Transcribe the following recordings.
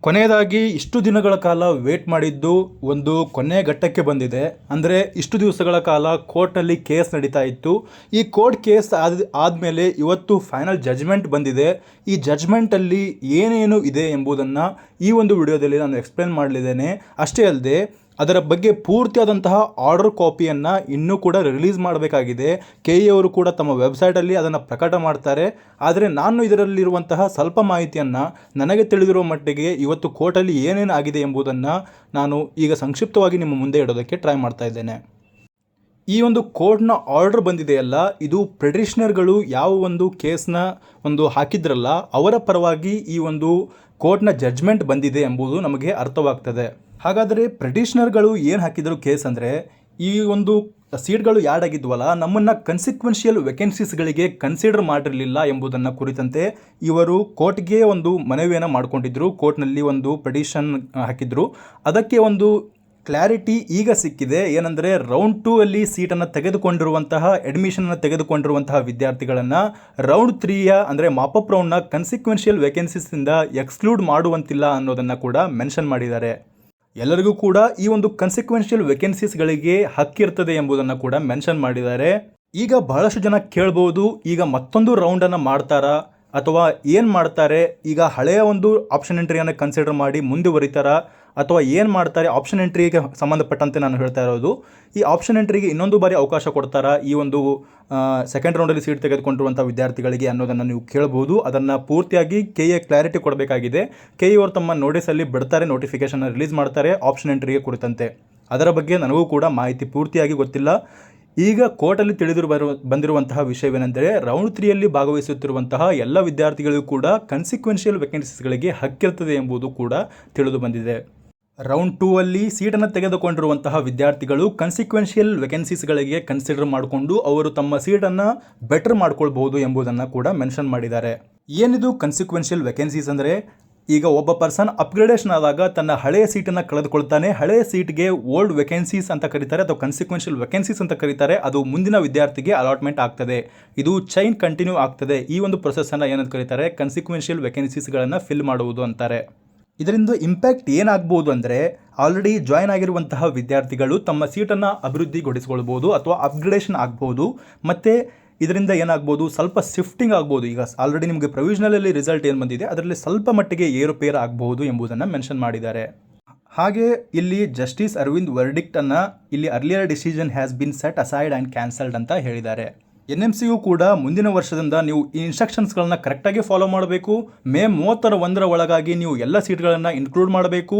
ಕೊನೆಯದಾಗಿ ಇಷ್ಟು ದಿನಗಳ ಕಾಲ ವೇಟ್ ಮಾಡಿದ್ದು ಒಂದು ಕೊನೆಯ ಘಟ್ಟಕ್ಕೆ ಬಂದಿದೆ. ಅಂದರೆ ಇಷ್ಟು ದಿವಸಗಳ ಕಾಲ ಕೋರ್ಟ್ನಲ್ಲಿ ಕೇಸ್ ನಡೀತಾ ಇತ್ತು. ಈ ಕೋರ್ಟ್ ಕೇಸ್ ಆದಮೇಲೆ ಇವತ್ತು ಫೈನಲ್ ಜಡ್ಜ್ಮೆಂಟ್ ಬಂದಿದೆ. ಈ ಜಡ್ಜ್ಮೆಂಟಲ್ಲಿ ಏನೇನು ಇದೆ ಎಂಬುದನ್ನು ಈ ಒಂದು ವಿಡಿಯೋದಲ್ಲಿ ನಾನು ಎಕ್ಸ್ಪ್ಲೇನ್ ಮಾಡಲಿದ್ದೇನೆ. ಅಷ್ಟೇ ಅಲ್ಲದೆ ಅದರ ಬಗ್ಗೆ ಪೂರ್ತಿಯಾದಂತಹ ಆರ್ಡರ್ ಕಾಪಿಯನ್ನು ಇನ್ನೂ ಕೂಡ ರಿಲೀಸ್ ಮಾಡಬೇಕಾಗಿದೆ. ಕೆ ಎ ಅವರು ಕೂಡ ತಮ್ಮ ವೆಬ್ಸೈಟಲ್ಲಿ ಅದನ್ನು ಪ್ರಕಟ ಮಾಡ್ತಾರೆ. ಆದರೆ ನಾನು ಇದರಲ್ಲಿರುವಂತಹ ಸ್ವಲ್ಪ ಮಾಹಿತಿಯನ್ನು ನನಗೆ ತಿಳಿದಿರುವ ಮಟ್ಟಿಗೆ ಇವತ್ತು ಕೋರ್ಟಲ್ಲಿ ಏನೇನು ಆಗಿದೆ ಎಂಬುದನ್ನು ನಾನು ಈಗ ಸಂಕ್ಷಿಪ್ತವಾಗಿ ನಿಮ್ಮ ಮುಂದೆ ಇಡೋದಕ್ಕೆ ಟ್ರೈ ಮಾಡ್ತಾ ಇದ್ದೇನೆ. ಈ ಒಂದು ಕೋರ್ಟ್ನ ಆರ್ಡರ್ ಬಂದಿದೆಯಲ್ಲ, ಇದು ಪೆಟಿಷನರ್ಗಳು ಯಾವ ಒಂದು ಕೇಸ್ನ ಹಾಕಿದ್ರಲ್ಲ ಅವರ ಪರವಾಗಿ ಈ ಒಂದು ಕೋರ್ಟ್ನ ಜಡ್ಜ್ಮೆಂಟ್ ಬಂದಿದೆ ಎಂಬುದು ನಮಗೆ ಅರ್ಥವಾಗ್ತದೆ. ಹಾಗಾದರೆ ಪೆಟಿಷನರ್ಗಳು ಏನು ಹಾಕಿದ್ರು ಕೇಸ್ ಅಂದರೆ, ಈ ಒಂದು ಸೀಟ್ಗಳು ಯಾಡ್ ಆಗಿದ್ವಲ್ಲ ನಮ್ಮನ್ನು ಕನ್ಸಿಕ್ವೆನ್ಷಿಯಲ್ ವೇಕೆನ್ಸೀಸ್ಗಳಿಗೆ ಕನ್ಸಿಡರ್ ಮಾಡಿರಲಿಲ್ಲ ಎಂಬುದನ್ನು ಕುರಿತಂತೆ ಇವರು ಕೋರ್ಟ್ಗೆ ಒಂದು ಮನವಿಯನ್ನು ಮಾಡಿಕೊಂಡಿದ್ದರು. ಕೋರ್ಟ್ನಲ್ಲಿ ಒಂದು ಪೆಟಿಷನ್ ಹಾಕಿದ್ರು. ಅದಕ್ಕೆ ಒಂದು ಕ್ಲಾರಿಟಿ ಈಗ ಸಿಕ್ಕಿದೆ. ಏನಂದರೆ ರೌಂಡ್ 2 ಅಲ್ಲಿ ಸೀಟನ್ನು ತೆಗೆದುಕೊಂಡಿರುವಂತಹ ಅಡ್ಮಿಷನನ್ನು ತೆಗೆದುಕೊಂಡಿರುವಂತಹ ವಿದ್ಯಾರ್ಥಿಗಳನ್ನು ರೌಂಡ್ 3ಯ ಅಂದರೆ ಮಾಪಪ್ ರೌಂಡ್ನ ಕನ್ಸಿಕ್ವೆನ್ಷಿಯಲ್ ವೇಕೆನ್ಸೀಸಿಂದ ಎಕ್ಸ್ಕ್ಲೂಡ್ ಮಾಡುವಂತಿಲ್ಲ ಅನ್ನೋದನ್ನು ಕೂಡ ಮೆನ್ಷನ್ ಮಾಡಿದ್ದಾರೆ. ಎಲ್ಲರಿಗೂ ಕೂಡ ಈ ಒಂದು ಕನ್ಸಿಕ್ವೆನ್ಷಿಯಲ್ ವೇಕೆನ್ಸೀಸ್ಗಳಿಗೆ ಹಕ್ಕಿರ್ತದೆ ಎಂಬುದನ್ನು ಕೂಡ ಮೆನ್ಷನ್ ಮಾಡಿದ್ದಾರೆ. ಈಗ ಬಹಳಷ್ಟು ಜನ ಕೇಳ್ಬೋದು, ಈಗ ಮತ್ತೊಂದು ರೌಂಡನ್ನು ಮಾಡ್ತಾರಾ ಅಥವಾ ಏನು ಮಾಡ್ತಾರೆ, ಈಗ ಹಳೆಯ ಒಂದು ಆಪ್ಷನ್ ಎಂಟ್ರಿಯನ್ನು ಕನ್ಸಿಡರ್ ಮಾಡಿ ಮುಂದುವರಿತಾರಾ ಅಥವಾ ಏನು ಮಾಡ್ತಾರೆ? ಆಪ್ಷನ್ ಎಂಟ್ರಿಗೆ ಸಂಬಂಧಪಟ್ಟಂತೆ ನಾನು ಹೇಳ್ತಾ ಇರೋದು, ಈ ಆಪ್ಷನ್ ಎಂಟ್ರಿಗೆ ಇನ್ನೊಂದು ಬಾರಿ ಅವಕಾಶ ಕೊಡ್ತಾರಾ ಈ ಒಂದು ಸೆಕೆಂಡ್ ರೌಂಡಲ್ಲಿ ಸೀಟ್ ತೆಗೆದುಕೊಂಡಿರುವಂಥ ವಿದ್ಯಾರ್ಥಿಗಳಿಗೆ ಅನ್ನೋದನ್ನು ನೀವು ಕೇಳ್ಬೋದು. ಅದನ್ನು ಪೂರ್ತಿಯಾಗಿ ಕೆ ಎ ಕ್ಲಾರಿಟಿ ಕೊಡಬೇಕಾಗಿದೆ. ಕೆ ಎ ಅವರು ತಮ್ಮ ನೋಟಿಸಲ್ಲಿ ಬಿಡ್ತಾರೆ, ನೋಟಿಫಿಕೇಷನ್ ರಿಲೀಸ್ ಮಾಡ್ತಾರೆ ಆಪ್ಷನ್ ಎಂಟ್ರಿಗೆ ಕುರಿತಂತೆ. ಅದರ ಬಗ್ಗೆ ನನಗೂ ಕೂಡ ಮಾಹಿತಿ ಪೂರ್ತಿಯಾಗಿ ಗೊತ್ತಿಲ್ಲ. ಈಗ ಕೋರ್ಟಲ್ಲಿ ಬಂದಿರುವಂತಹ ವಿಷಯವೇನೆಂದರೆ, ರೌಂಡ್ 3ಯಲ್ಲಿ ಭಾಗವಹಿಸುತ್ತಿರುವಂತಹ ಎಲ್ಲ ವಿದ್ಯಾರ್ಥಿಗಳಿಗೂ ಕೂಡ ಕನ್ಸಿಕ್ವೆನ್ಷಿಯಲ್ ವೇಕೆನ್ಸೀಸ್ಗಳಿಗೆ ಹಕ್ಕಿರ್ತದೆ ಎಂಬುದು ಕೂಡ ತಿಳಿದು ಬಂದಿದೆ. ರೌಂಡ್ 2 ಅಲ್ಲಿ ಸೀಟನ್ನು ತೆಗೆದುಕೊಂಡಿರುವಂತಹ ವಿದ್ಯಾರ್ಥಿಗಳು ಕನ್ಸಿಕ್ವೆನ್ಷಿಯಲ್ ವೇಕೆನ್ಸೀಸ್ಗಳಿಗೆ ಕನ್ಸಿಡರ್ ಮಾಡಿಕೊಂಡು ಅವರು ತಮ್ಮ ಸೀಟನ್ನು ಬೆಟರ್ ಮಾಡ್ಕೊಳ್ಬಹುದು ಎಂಬುದನ್ನು ಕೂಡ ಮೆನ್ಷನ್ ಮಾಡಿದ್ದಾರೆ. ಏನಿದು ಕನ್ಸಿಕ್ವೆನ್ಷಿಯಲ್ ವೇಕೆನ್ಸೀಸ್ ಅಂದರೆ, ಈಗ ಒಬ್ಬ ಪರ್ಸನ್ ಅಪ್ಗ್ರೇಡೇಷನ್ ಆದಾಗ ತನ್ನ ಹಳೆಯ ಸೀಟನ್ನು ಕಳೆದುಕೊಳ್ತಾನೆ. ಹಳೆಯ ಸೀಟ್ಗೆ ಓಲ್ಡ್ ವೇಕೆನ್ಸೀಸ್ ಅಂತ ಕರೀತಾರೆ ಅಥವಾ ಕನ್ಸಿಕ್ವೆನ್ಷಿಯಲ್ ವೇಕೆನ್ಸೀಸ್ ಅಂತ ಕರೀತಾರೆ. ಅದು ಮುಂದಿನ ವಿದ್ಯಾರ್ಥಿಗೆ ಅಲಾಟ್ಮೆಂಟ್ ಆಗ್ತದೆ. ಇದು ಚೈನ್ ಕಂಟಿನ್ಯೂ ಆಗ್ತದೆ. ಈ ಒಂದು ಪ್ರೊಸೆಸನ್ನು ಏನಂತ ಕರೀತಾರೆ? ಕನ್ಸಿಕ್ವೆನ್ಷಿಯಲ್ ವೇಕೆನ್ಸೀಸ್ಗಳನ್ನು ಫಿಲ್ ಮಾಡುವುದು ಅಂತಾರೆ. ಇದರಿಂದ ಇಂಪ್ಯಾಕ್ಟ್ ಏನಾಗ್ಬೋದು ಅಂದರೆ, ಆಲ್ರೆಡಿ ಜಾಯ್ನ್ ಆಗಿರುವಂತಹ ವಿದ್ಯಾರ್ಥಿಗಳು ತಮ್ಮ ಸೀಟನ್ನು ಅಭಿವೃದ್ಧಿಗೊಳಿಸ್ಕೊಳ್ಬೋದು ಅಥವಾ ಅಪ್ಗ್ರೇಡೇಷನ್ ಆಗ್ಬೋದು. ಮತ್ತು ಇದರಿಂದ ಏನಾಗ್ಬೋದು, ಸ್ವಲ್ಪ ಶಿಫ್ಟಿಂಗ್ ಆಗ್ಬೋದು. ಈಗ ಆಲ್ರೆಡಿ ನಿಮಗೆ ಪ್ರೊವಿಷನಲಲ್ಲಿ ರಿಸಲ್ಟ್ ಏನು ಬಂದಿದೆ ಅದರಲ್ಲಿ ಸ್ವಲ್ಪ ಮಟ್ಟಿಗೆ ಏರುಪೇರು ಆಗಬಹುದು ಎಂಬುದನ್ನು ಮೆನ್ಷನ್ ಮಾಡಿದ್ದಾರೆ. ಹಾಗೆ ಇಲ್ಲಿ ಜಸ್ಟಿಸ್ ಅರವಿಂದ್ ವರ್ಡಿಕ್ಟನ್ನು ಇಲ್ಲಿ earlier decision has been set aside and cancelled ಅಂತ ಹೇಳಿದ್ದಾರೆ. NMCಯು ಕೂಡ ಮುಂದಿನ ವರ್ಷದಿಂದ ನೀವು ಈ ಇನ್ಸ್ಟ್ರಕ್ಷನ್ಸ್ಗಳನ್ನು ಕರೆಕ್ಟಾಗಿ ಫಾಲೋ ಮಾಡಬೇಕು. ಮೇ 31ರ ಒಳಗಾಗಿ ನೀವು ಎಲ್ಲ ಸೀಟ್ಗಳನ್ನು ಇನ್ಕ್ಲೂಡ್ ಮಾಡಬೇಕು.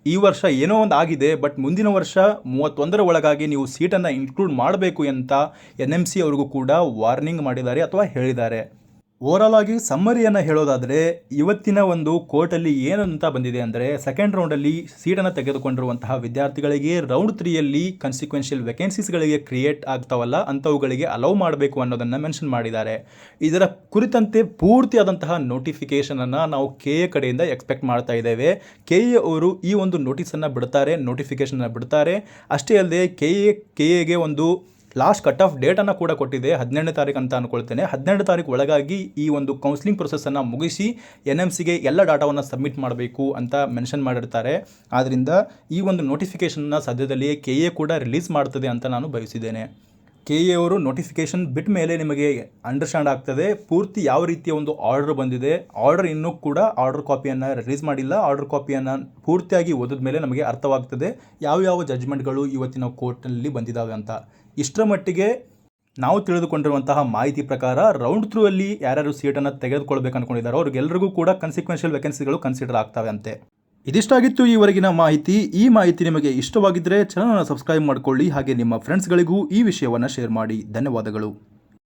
ಈ ವರ್ಷ ಏನೋ ಒಂದು ಆಗಿದೆ, ಬಟ್ ಮುಂದಿನ ವರ್ಷ 31ರ ಒಳಗಾಗಿ ನೀವು ಸೀಟನ್ನು ಇನ್ಕ್ಲೂಡ್ ಮಾಡಬೇಕು ಅಂತ NMC ಅವ್ರಿಗೂ ಕೂಡ ವಾರ್ನಿಂಗ್ ಮಾಡಿದ್ದಾರೆ ಅಥವಾ ಹೇಳಿದ್ದಾರೆ. ಓವರಾಲ್ ಆಗಿ ಸಮ್ಮರಿಯನ್ನು ಹೇಳೋದಾದರೆ, ಇವತ್ತಿನ ಒಂದು ಕೋರ್ಟಲ್ಲಿ ಏನಂತ ಬಂದಿದೆ ಅಂದರೆ, ಸೆಕೆಂಡ್ ರೌಂಡಲ್ಲಿ ಸೀಟನ್ನು ತೆಗೆದುಕೊಂಡಿರುವಂತಹ ವಿದ್ಯಾರ್ಥಿಗಳಿಗೆ ರೌಂಡ್ 3ಯಲ್ಲಿ ಕನ್ಸಿಕ್ವೆನ್ಷಿಯಲ್ ವೇಕೆನ್ಸೀಸ್ಗಳಿಗೆ ಕ್ರಿಯೇಟ್ ಆಗ್ತಾವಲ್ಲ ಅಂಥವುಗಳಿಗೆ ಅಲೌ ಮಾಡಬೇಕು ಅನ್ನೋದನ್ನು ಮೆನ್ಷನ್ ಮಾಡಿದ್ದಾರೆ. ಇದರ ಕುರಿತಂತೆ ಪೂರ್ತಿಯಾದಂತಹ ನೋಟಿಫಿಕೇಷನನ್ನು ನಾವು ಕೆ ಎ ಕಡೆಯಿಂದ ಎಕ್ಸ್ಪೆಕ್ಟ್ ಮಾಡ್ತಾ ಇದ್ದೇವೆ. ಕೆ ಎ ಅವರು ಈ ಒಂದು ನೋಟಿಸನ್ನು ಬಿಡ್ತಾರೆ, ನೋಟಿಫಿಕೇಷನ್ನ ಬಿಡ್ತಾರೆ. ಅಷ್ಟೇ ಅಲ್ಲದೆ ಕೆ ಎಗೆ ಒಂದು ಲಾಸ್ಟ್ ಕಟ್ ಆಫ್ ಡೇಟನ್ನು ಕೂಡ ಕೊಟ್ಟಿದೆ, 12ನೇ ತಾರೀಕು ಅಂತ ಅಂದ್ಕೊಳ್ತೇನೆ. 12ನೇ ತಾರೀಕು ಒಳಗಾಗಿ ಈ ಒಂದು ಕೌನ್ಸಿಲಿಂಗ್ ಪ್ರೊಸೆಸನ್ನು ಮುಗಿಸಿ NMCಗೆ ಎಲ್ಲ ಡಾಟಾವನ್ನು ಸಬ್ಮಿಟ್ ಮಾಡಬೇಕು ಅಂತ ಮೆನ್ಷನ್ ಮಾಡಿರ್ತಾರೆ. ಆದ್ದರಿಂದ ಈ ಒಂದು ನೋಟಿಫಿಕೇಷನ್ನ ಸದ್ಯದಲ್ಲಿಯೇ ಕೆ ಎ ಕೂಡ ರಿಲೀಸ್ ಮಾಡ್ತದೆ ಅಂತ ನಾನು ಬಯಸಿದ್ದೇನೆ. ಕೆ ಎ ಅವರು ನೋಟಿಫಿಕೇಷನ್ ಬಿಟ್ಟ ಮೇಲೆ ನಿಮಗೆ ಅಂಡರ್ಸ್ಟ್ಯಾಂಡ್ ಆಗ್ತದೆ ಪೂರ್ತಿ ಯಾವ ರೀತಿಯ ಒಂದು ಆರ್ಡರ್ ಬಂದಿದೆ. ಆರ್ಡರ್ ಇನ್ನೂ ಕೂಡ ಆರ್ಡರ್ ಕಾಪಿಯನ್ನು ರಿಲೀಸ್ ಮಾಡಿಲ್ಲ. ಆರ್ಡರ್ ಕಾಪಿಯನ್ನು ಪೂರ್ತಿಯಾಗಿ ಓದಿದ ಮೇಲೆ ನಮಗೆ ಅರ್ಥವಾಗ್ತದೆ ಯಾವ ಜಡ್ಜ್ಮೆಂಟ್ಗಳು ಇವತ್ತಿನ ಕೋರ್ಟ್ನಲ್ಲಿ ಬಂದಿದ್ದಾವೆ ಅಂತ. ಇಷ್ಟರ ಮಟ್ಟಿಗೆ ನಾವು ತಿಳಿದುಕೊಂಡಿರುವಂತಹ ಮಾಹಿತಿ ಪ್ರಕಾರ ರೌಂಡ್ 3 ಅಲ್ಲಿ ಯಾರ್ಯಾರು ಸೀಟನ್ನು ತೆಗೆದುಕೊಳ್ಬೇಕು ಅಂದ್ಕೊಂಡಿದ್ದಾರೋ ಅವ್ರಿಗೆಲ್ಲರಿಗೂ ಕೂಡ ಕನ್ಸಿಕ್ವೆನ್ಷಿಯಲ್ ವೇಕೆನ್ಸಿಗಳು ಕನ್ಸಿಡರ್ ಆಗ್ತವೆ ಅಂತೆ. ಇದಿಷ್ಟಾಗಿತ್ತು ಈವರೆಗಿನ ಮಾಹಿತಿ. ಈ ಮಾಹಿತಿ ನಿಮಗೆ ಇಷ್ಟವಾಗಿದ್ದರೆ ಚಾನಲ್ನ ಸಬ್ಸ್ಕ್ರೈಬ್ ಮಾಡಿಕೊಳ್ಳಿ. ಹಾಗೆ ನಿಮ್ಮ ಫ್ರೆಂಡ್ಸ್ಗಳಿಗೂ ಈ ವಿಷಯವನ್ನು ಶೇರ್ ಮಾಡಿ. ಧನ್ಯವಾದಗಳು.